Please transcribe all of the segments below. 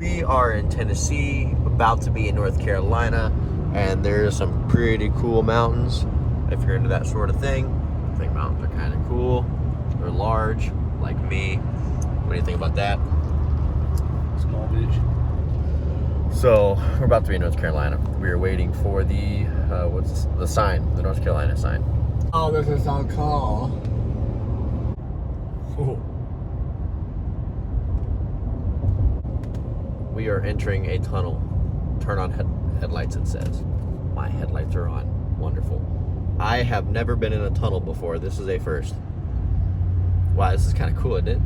We are in Tennessee, about to be in North Carolina, and there's some pretty cool mountains. If you're into that sort of thing, I think mountains are kind of cool. They're large, like me. What do you think about that? Small bitch. So we're about to be in North Carolina. We are waiting for the what's the sign? The North Carolina sign. Oh, this is our car. Oh. We are entering a tunnel. Turn on headlights, it says. My headlights are on. Wonderful. I have never been in a tunnel before. This is a first. Wow, this is kind of cool, isn't it?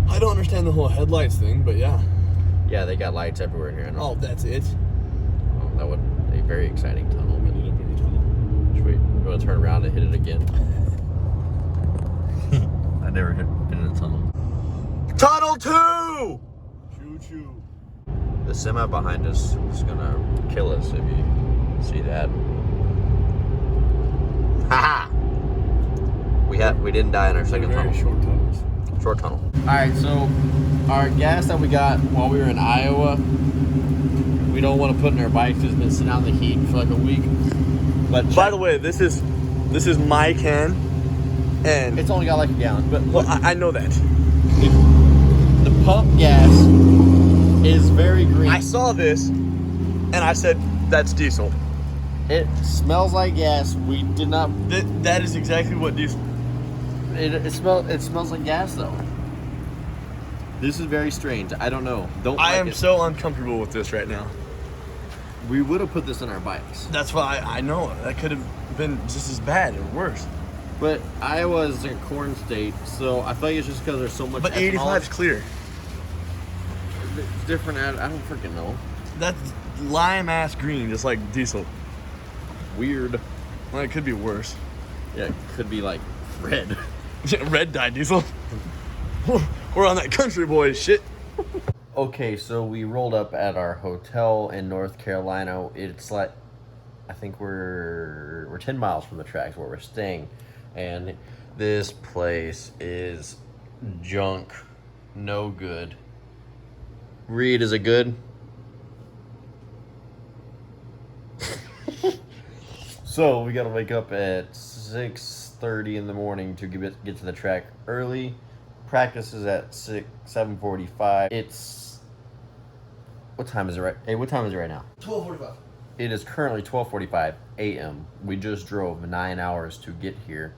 I don't understand the whole headlights thing, but yeah. Yeah, they got lights everywhere in here. Oh, that's it? Well, that would be a very exciting tunnel. We need a bigger tunnel. Should we want to turn around and hit it again? I never been in a tunnel. Tunnel 2! Choo-choo. The semi behind us is gonna kill us if you see that. Haha! We didn't die in our second tunnel. Very short tunnels. Short tunnel. Alright, so our gas that we got while we were in Iowa, we don't want to put in our bikes because it's been sitting out in the heat for like a week. But By the way, this is my can, and it's only got like a gallon. But well, I know that. the pump gas is very green. I saw this, and I said, that's diesel. It smells like gas. We did not. That is exactly what diesel. It smells like gas though. This is very strange. I don't know. I am so uncomfortable with this right now. We would have put this in our bikes. That's why I know that could have been just as bad or worse. But Iowa is like a corn state, so I feel like it's just because there's so much. But ethanol. 85 is clear. It's different. I don't freaking know. That's lime ass green, just like diesel. Weird. Well, it could be worse. Yeah, it could be like red. Red dye diesel. We're on that country boy shit. Okay, so we rolled up at our hotel in North Carolina. It's like, I think we're 10 miles from the tracks where we're staying, and this place is junk, no good. Reed, is it good? So we gotta wake up at 6:30 in the morning to get to the track early. Practice is at 7:45. It's, what time is it right? Hey, what time is it right now? 12:45. It is currently 12:45 a.m. We just drove 9 hours to get here,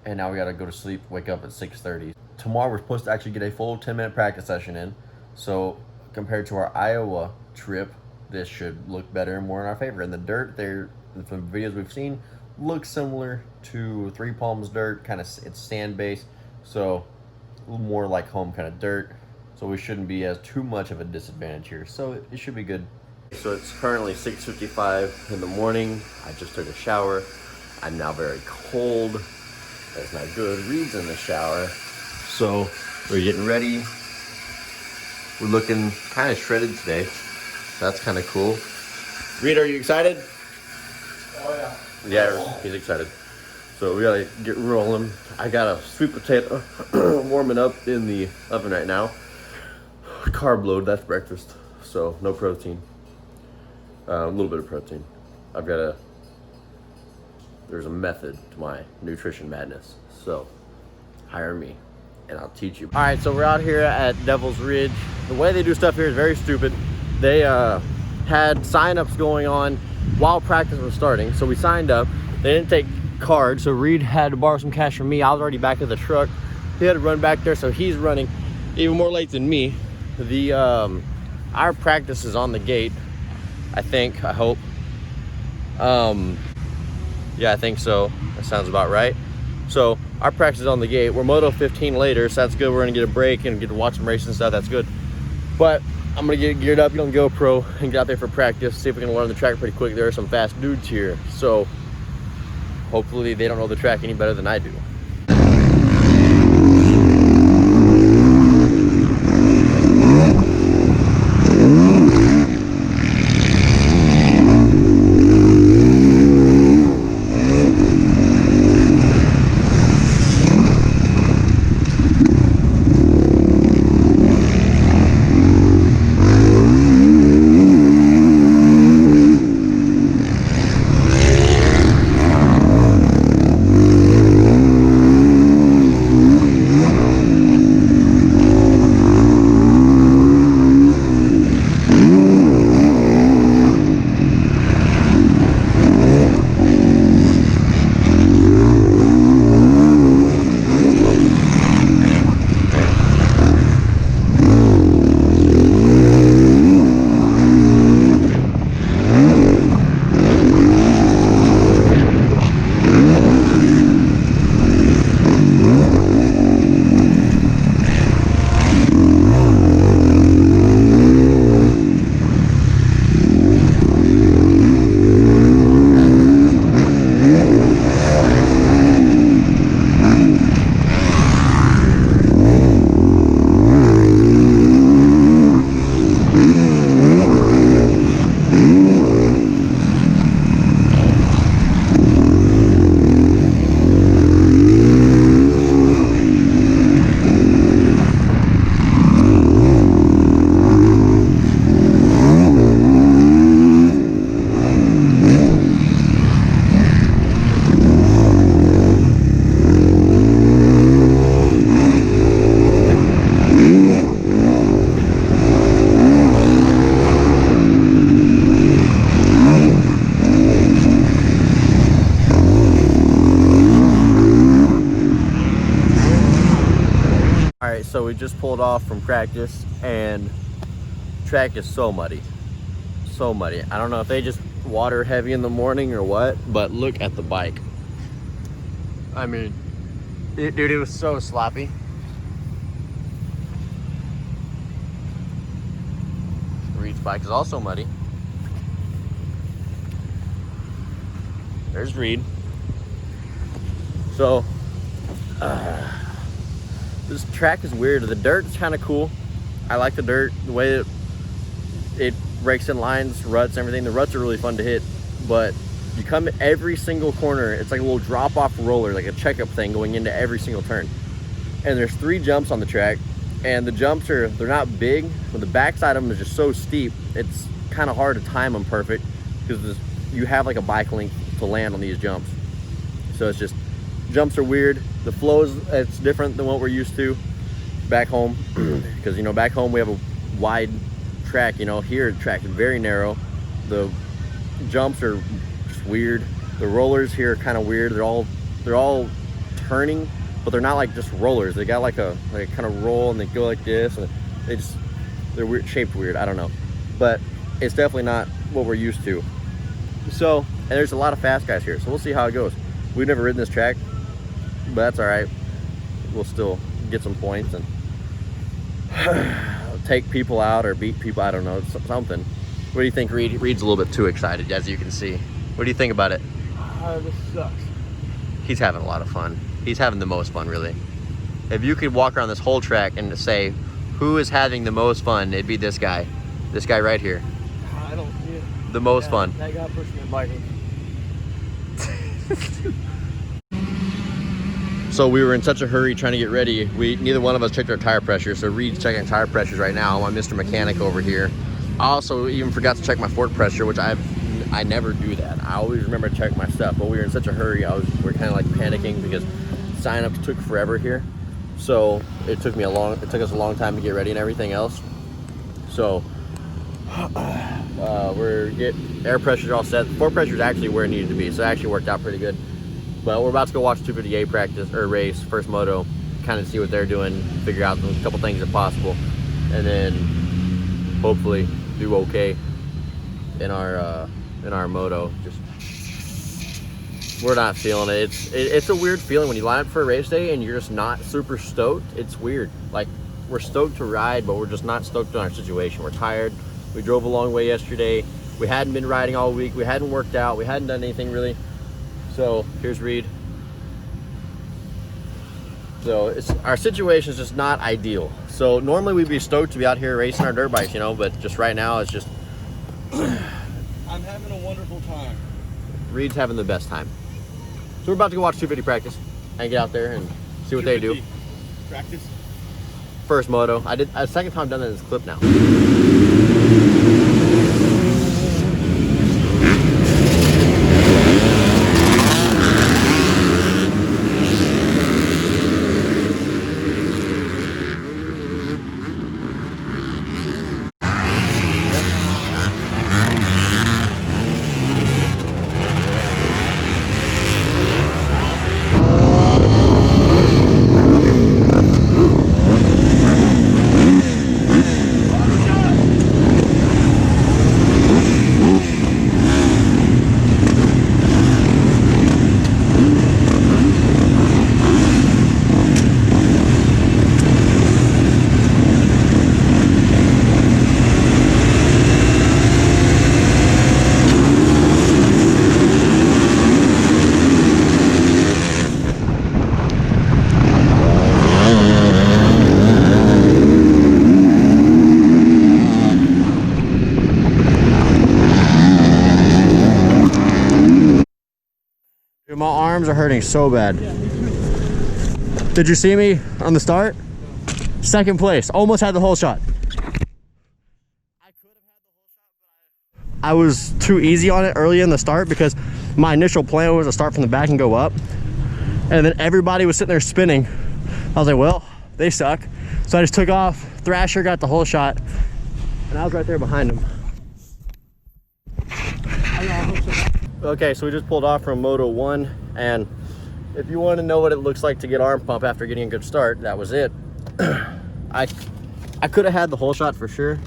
and now we gotta go to sleep, wake up at 6:30. Tomorrow we're supposed to actually get a full 10-minute practice session in, so compared to our Iowa trip, this should look better and more in our favor. And the dirt there, from the videos we've seen, looks similar to Three Palms dirt, kind of, it's sand based, so a little more like home kind of dirt, so we shouldn't be as too much of a disadvantage here, so it should be good. So it's currently 6:55 in the morning. I just took a shower. I'm now very cold. That's not good. Reed's in the shower, so we're getting ready. We're looking kind of shredded today, so that's kind of cool. Reed, are you excited? Oh, yeah. Yeah, he's excited. So we gotta get rolling. I got a sweet potato warming up in the oven right now. Carb load, that's breakfast. So no protein. A little bit of protein. There's a method to my nutrition madness. So hire me and I'll teach you. All right, so we're out here at Devil's Ridge. The way they do stuff here is very stupid. They had sign-ups going on while practice was starting, so we signed up. They didn't take cards, so Reed had to borrow some cash from me. I was already back at the truck. He had to run back there, so he's running even more late than me. Our practice is on the gate, I think, I hope. Yeah, I think so. That sounds about right. So our practice is on the gate. We're Moto 15 later, so that's good. We're gonna get a break and get to watch some races and stuff. That's good. But I'm gonna get geared up, get on GoPro, and get out there for practice. See if we can learn the track pretty quick. There are some fast dudes here, so hopefully they don't know the track any better than I do. pulled off from practice, and track is so muddy. So muddy. I don't know if they just water heavy in the morning or what, but look at the bike. I mean, dude, it was so sloppy. Reed's bike is also muddy. There's Reed. So, this track is weird. The dirt is kind of cool. I like the dirt, the way it breaks in lines, ruts, everything. The ruts are really fun to hit, but you come at every single corner, it's like a little drop-off roller, like a checkup thing going into every single turn. And there's 3 jumps on the track, and the jumps they're not big, but the backside of them is just so steep, it's kind of hard to time them perfect because you have like a bike length to land on these jumps. So it's just, jumps are weird. The flows, it's different than what we're used to back home because, you know, back home we have a wide track. You know, here the track is very narrow. The jumps are just weird. The rollers here are kind of weird. They're all turning, but they're not like just rollers. They got like a kind of roll, and they go like this, and they're weird, shaped weird. I don't know, but it's definitely not what we're used to. So, and there's a lot of fast guys here, so we'll see how it goes. We've never ridden this track, but that's all right. We'll still get some points and take people out or beat people. I don't know, something. What do you think, Reed? Reed's a little bit too excited, as you can see. What do you think about it? This sucks. He's having a lot of fun. He's having the most fun, really. If you could walk around this whole track and say, who is having the most fun, it'd be this guy. This guy right here. I don't see it. The most fun. That guy pushed me in biking. So we were in such a hurry trying to get ready. Neither one of us checked our tire pressure. So Reed's checking tire pressures right now. I'm Mr. Mechanic over here. I also even forgot to check my fork pressure, which I never do that. I always remember to check my stuff, but we were in such a hurry. We're kind of like panicking because sign-ups took forever here. So it took us a long time to get ready and everything else. So we're getting air pressure all set. Fork pressure is actually where it needed to be, so it actually worked out pretty good. But we're about to go watch 250A practice or race, first moto, kind of see what they're doing, figure out a couple things if possible, and then hopefully do okay in our moto. Just, we're not feeling it. It's a weird feeling when you line up for a race day and you're just not super stoked. It's weird. Like, we're stoked to ride, but we're just not stoked on our situation. We're tired. We drove a long way yesterday. We hadn't been riding all week. We hadn't worked out. We hadn't done anything really. So here's Reed. So our situation is just not ideal. So normally we'd be stoked to be out here racing our dirt bikes, you know, but just right now it's just I'm having a wonderful time. Reed's having the best time. So we're about to go watch 250 practice and get out there and see what they do. Practice? First moto. Second time I've done that in this clip now. Dude, my arms are hurting so bad. Did you see me on the start? Second place, almost had the whole shot. I was too easy on it early in the start because my initial plan was to start from the back and go up. And then everybody was sitting there spinning. I was like, well, they suck. So I just took off. Thrasher got the whole shot. And I was right there behind him. Okay, so we just pulled off from Moto 1, and if you want to know what it looks like to get arm pump after getting a good start, that was it. I could have had the whole shot for sure,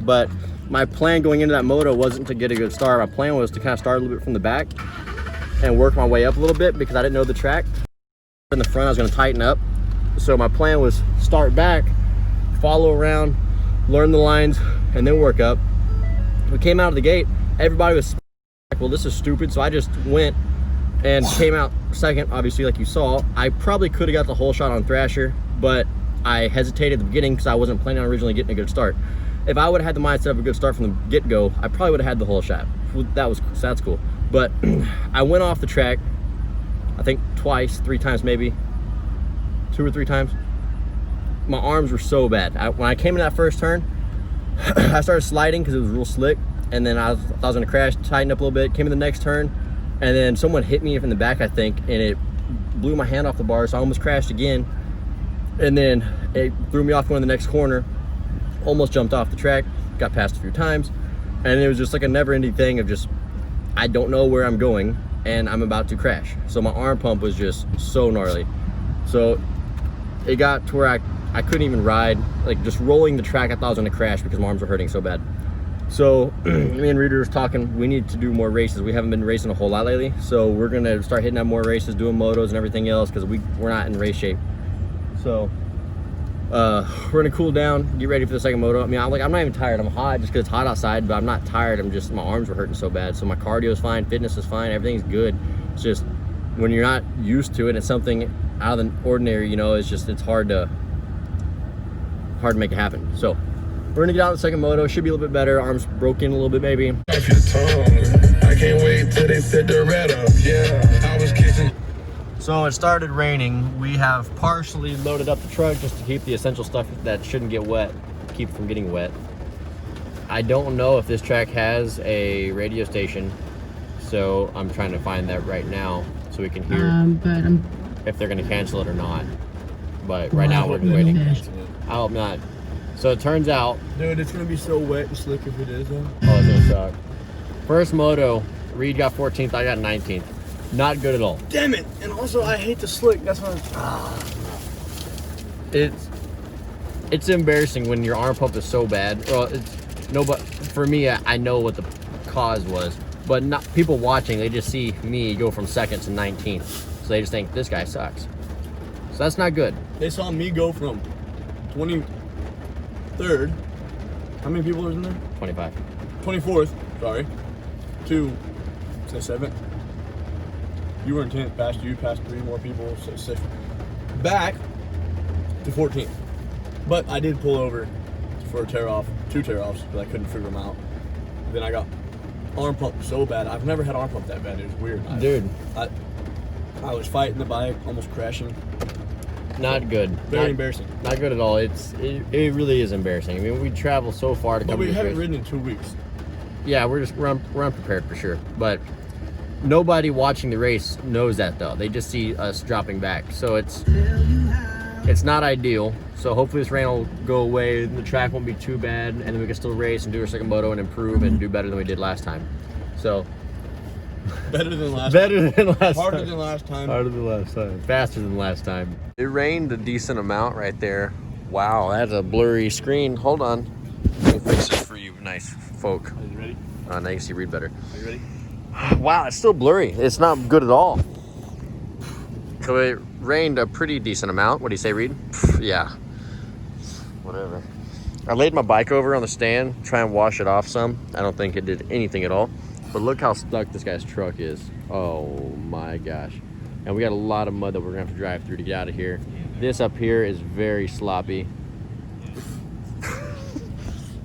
but my plan going into that moto wasn't to get a good start. My plan was to kind of start a little bit from the back and work my way up a little bit because I didn't know the track. In the front, I was going to tighten up. So my plan was start back, follow around, learn the lines, and then work up. We came out of the gate, everybody was like, well, this is stupid. So I just went and came out second, obviously, like you saw. I probably could have got the whole shot on Thrasher, but I hesitated at the beginning because I wasn't planning on originally getting a good start. If I would have had the mindset of a good start from the get-go, I probably would have had the whole shot. That's cool. But I went off the track, I think twice, 3 times maybe, 2 or 3 times. My arms were so bad. When I came in that first turn, I started sliding because it was real slick, and then I thought I was gonna crash, tighten up a little bit, came in the next turn, and then someone hit me from the back, I think, and it blew my hand off the bar, so I almost crashed again. And then it threw me off going to the next corner, almost jumped off the track, got past a few times, and it was just like a never-ending thing of just, I don't know where I'm going, and I'm about to crash. So my arm pump was just so gnarly. So it got to where I couldn't even ride. Like, just rolling the track, I thought I was gonna crash because my arms were hurting so bad. So me and Reader was talking, we need to do more races. We haven't been racing a whole lot lately, so we're gonna start hitting up more races, doing motos and everything else, because we're not in race shape. So we're gonna cool down, get ready for the second moto. I mean, I'm not even tired. I'm hot just because it's hot outside, but I'm not tired. I'm just, my arms were hurting so bad. So my cardio is fine, fitness is fine, everything's good. It's just when you're not used to it, it's something out of the ordinary, you know. It's just, it's hard to make it happen. So we're gonna get out in the second moto. Should be a little bit better. Arms broken a little bit maybe. I can't wait till they set the red up. Yeah, I was kissing. So it started raining. We have partially loaded up the truck just to keep the essential stuff that shouldn't get wet, keep from getting wet. I don't know if this track has a radio station, so I'm trying to find that right now so we can hear if they're gonna cancel it or not. But right now we're just waiting. I hope not. So it turns out, Dude, it's gonna be so wet and slick if it is though. oh, it's gonna suck. First moto, Reed got 14th, I got 19th. Not good at all. Damn it! And also, I hate the slick. That's what It's embarrassing when your arm pump is so bad. Well, but for me, I know what the cause was, but not people watching. They just see me go from second to 19th, so they just think this guy sucks. So that's not good. They saw me go from 23rd. How many people was in there? 25. 24th. Sorry. To say 7th. You were in 10th. Past you, past 3 more people. So 6th. Back to 14th. But I did pull over for a tear off, 2 tear offs, because I couldn't figure them out. Then I got arm pump so bad. I've never had arm pump that bad. It was weird. Dude. I was fighting the bike, almost crashing. Not good. Very embarrassing. Not good at all. It really is embarrassing. I mean, we travel so far to come. But we to haven't race. ridden in 2 weeks. Yeah, we're unprepared for sure. But nobody watching the race knows that though. They just see us dropping back. So it's not ideal. So hopefully this rain will go away. The track won't be too bad, and then we can still race and do our second moto and improve and do better than we did last time. So Better than last better than last Harder time. than last time. Harder than last time. Faster than last time. It rained a decent amount right there. Wow, that's a blurry screen. Hold on. Let me fix this for you nice folk. Are you ready? Now you can see Reed better. Are you ready? Wow, it's still blurry. It's not good at all. So it rained a pretty decent amount. What do you say, Reed? Yeah. Whatever. I laid my bike over on the stand, try and wash it off some. I don't think it did anything at all. But look how stuck this guy's truck is. Oh my gosh. And we got a lot of mud that we're gonna have to drive through to get out of here. This up here is very sloppy.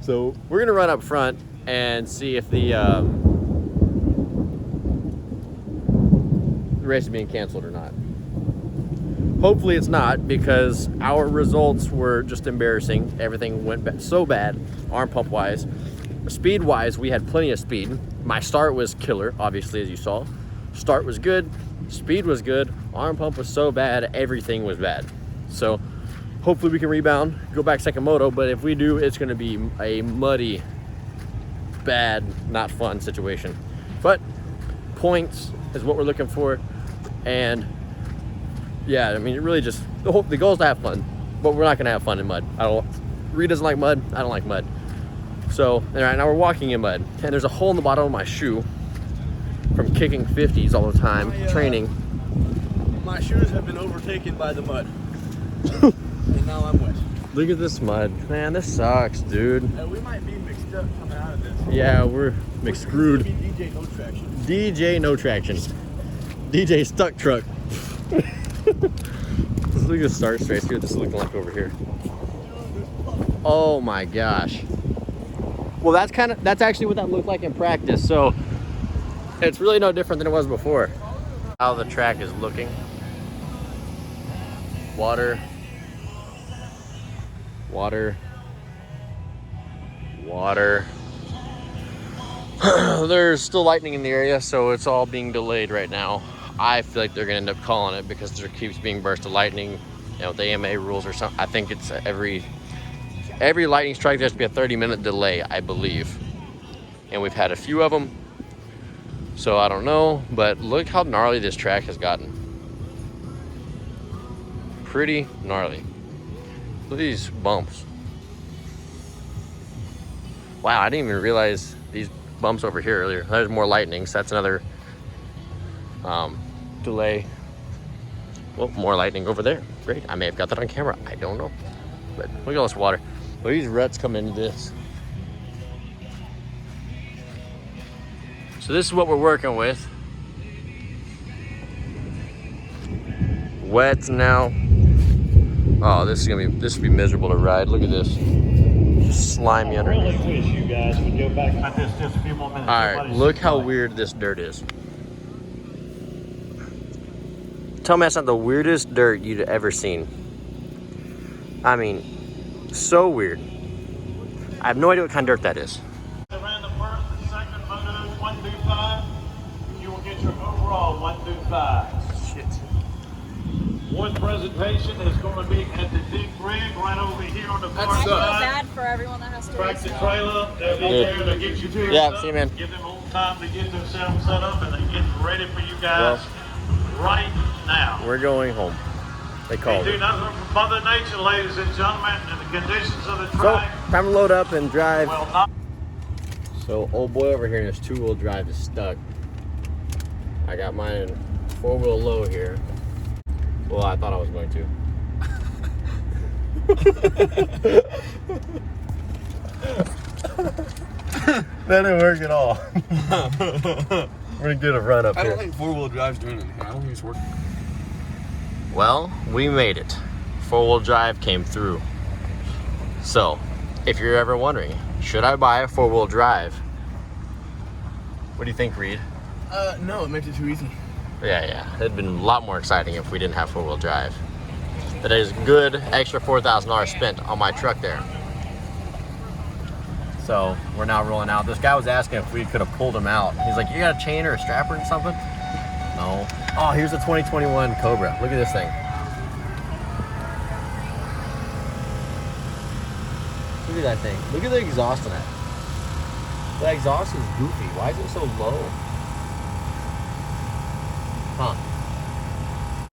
So we're gonna run up front and see if the race is being canceled or not. Hopefully it's not, because our results were just embarrassing. Everything went so bad, arm pump wise. Speed wise, we had plenty of speed. My start was killer, obviously, as you saw. Start was good, speed was good, arm pump was so bad, everything was bad. So hopefully we can rebound, go back second moto, but if we do, it's gonna be a muddy, bad, not fun situation. But points is what we're looking for. And yeah, I mean, it really just, the goal is to have fun. but we're not gonna have fun in mud. Reed doesn't like mud. I don't like mud. So right now we're walking in mud, and there's a hole in the bottom of my shoe from kicking 50s all the time, training. My shoes have been overtaken by the mud, and now I'm wet. Look at this mud, man. This sucks, dude. We might be mixed up coming out of this. Yeah, we're mixed screwed. DJ no traction. DJ no traction. DJ stuck truck. Let's look at the start straight. See what this is looking like over here. Oh my gosh. Well, that's actually what that looked like in practice. So it's really no different than it was before. How the track is looking. Water. Water. Water. There's still lightning in the area, so it's all being delayed right now. I feel like they're gonna end up calling it because there keeps being bursts of lightning. You know, the AMA rules or something. I think it's every lightning strike, there has to be a 30-minute delay, I believe. And we've had a few of them. So I don't know, but look how gnarly this track has gotten. Pretty gnarly. Look at these bumps. Wow, I didn't even realize these bumps over here earlier. There's more lightning, so that's another delay. Well, more lightning over there. Great. I may have got that on camera. I don't know. But look at all this water. Look at these ruts coming into this. So this is what we're working with. Wet now. Oh, this will be miserable to ride. Look at this. Just slimy underneath. I really wish you guys would go back at this just a few more minutes. Alright, look how weird this dirt is. Tell me that's not the weirdest dirt you'd ever seen. I mean, so weird. I have no idea what kind of dirt that is. Around the first and second motos 1 through 5, you will get your overall 1 through 5. Shit. One presentation is going to be at the big rig right over here on the far I feel side. bad for everyone that has to Track race the now. trailer, they'll be there to get you fixed Yeah, up, see you, man. give them a little time to get themselves set up, and they get ready for you guys right now. We're going home. They We called do it. nothing from Mother Nature, ladies and gentlemen, and the conditions of the So, track time to load up and drive. will not. So, old boy over here in his 2-wheel drive is stuck. I got mine in 4-wheel low here. Well, I thought I was going to. That didn't work at all. We're gonna get a run up I here. don't think 4-wheel drive's doing anything. I don't think it's working. Well, we made it. 4-wheel drive came through. So, if you're ever wondering, should I buy a 4-wheel drive? What do you think, Reed? No, it makes it too easy. Yeah. It'd been a lot more exciting if we didn't have 4-wheel drive. That is good extra $4,000 spent on my truck there. So we're now rolling out. This guy was asking if we could have pulled him out. He's like, you got a chain or a strapper or something? No. Oh, here's the 2021 Cobra. Look at this thing. Look at that thing. Look at the exhaust on that. The exhaust is goofy. Why is it so low? Huh.